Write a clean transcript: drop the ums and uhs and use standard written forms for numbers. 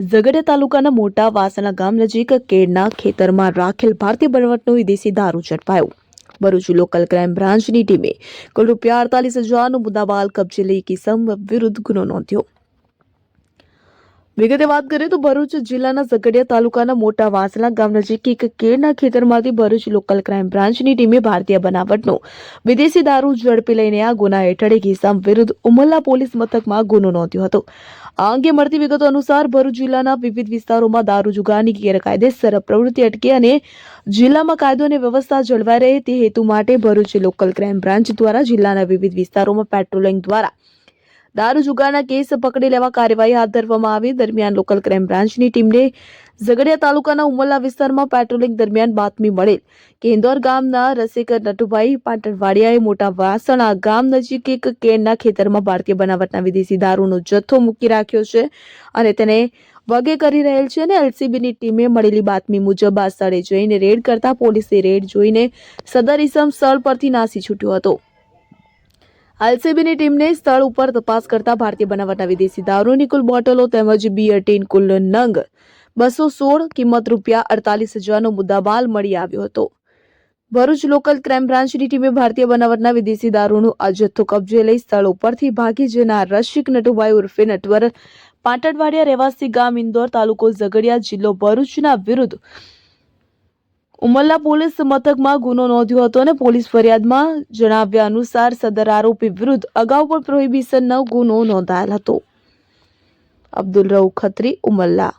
ઝઘડિયા તાલુકાના મોટા વાસણા ગામ નજીક કેળના ખેતરમાં રાખેલ ભારતીય બનાવટનો વિદેશી દારૂ ઝડપાયો। ભરૂચ લોકલ ક્રાઇમ બ્રાન્ચની ટીમે કુલ ₹48,000નો મુદ્દામાલ કબજે લઈ કિસમ વિરુદ્ધ ગુનો નોંધ્યો। વિગતે વાત કરીએ તો ભરૂચ જિલ્લાના ઝઘડિયા તાલુકાના મોટા વાસણા ગામ નજીક એક કેળના ખેતરમાંથી ભરૂચ લોકલ ક્રાઇમ બ્રાન્ચની ટીમે ભારતીય બનાવટનો વિદેશી દારૂ ઝડપી લઈને આ ગુના હેઠળ એક ઇસમ વિરુદ્ધ ઉમલ્લા પોલીસ મથકમાં ગુનો નોંધ્યો હતો। આ અંગે મળતી વિગતો અનુસાર ભરૂચ જિલ્લાના વિવિધ વિસ્તારોમાં દારૂ જુગારની ગેરકાયદેસર પ્રવૃત્તિ અટકે અને જિલ્લામાં કાયદો અને વ્યવસ્થા જળવાઈ રહે તે હેતુ માટે ભરૂચ લોકલ ક્રાઇમ બ્રાન્ચ દ્વારા જિલ્લાના વિવિધ વિસ્તારોમાં પેટ્રોલિંગ દ્વારા દારૂ જુગારના કેસ પકડી લેવા કાર્યવાહી હાથ ધરવામાં આવી। દરમિયાન લોકલ ક્રાઇમ બ્રાન્ચની ટીમને ઝઘડિયા તાલુકાના ઉમલ્લા વિસ્તારમાં પેટ્રોલિંગ દરમિયાન બાતમી મળેલ કે ઇન્દોર ગામના રસિક નટુભાઈ પાટણવાડિયાએ મોટા વાસણા ગામ નજીક એક કેળના ખેતરમાં ભારતીય બનાવટના વિદેશી દારૂનો જથ્થો મૂકી રાખ્યો છે અને તેને વગે કરી રહેલ છે અને એલસીબીની ટીમે મળેલી બાતમી મુજબ આ સ્થળે જઈને રેડ કરતા પોલીસે રેડ જોઈને સદર ઇસમ સ્થળ પરથી નાસી છૂટ્યો હતો। એલસીબીની ટીમને સ્થળ ઉપર તપાસ કરતા ભારતીય બનાવટના વિદેશી દારૂની કુલ બોટલો તેમજ બિયર ટીન કુલ નંગ 216 કિંમત ₹48,000નો મુદ્દામાલ મળી આવ્યો હતો। ભરૂચ લોકલ ક્રાઇમ બ્રાન્ચની ટીમે ભારતીય બનાવટના વિદેશી દારૂનો આ જથ્થો કબજે લઈ સ્થળ ઉપરથી ભાગી જનાર રસિક નટુભાઈ ઉર્ફે નટવર પાટણવાડિયા રહેવાસી ગામ ઇન્દોર તાલુકો ઝઘડિયા જિલ્લો ભરૂચના વિરુદ્ધ ઉમલ્લા પોલીસ મથકમાં ગુનો નોંધ્યો હતો અને પોલીસ ફરિયાદમાં જણાવ્યા અનુસાર સદર આરોપી વિરુદ્ધ અગાઉ પણ પ્રોહિબિશનનો ગુનો નોંધાયેલ હતો। અબ્દુલ રઉફ ખત્રી, ઉમલ્લા।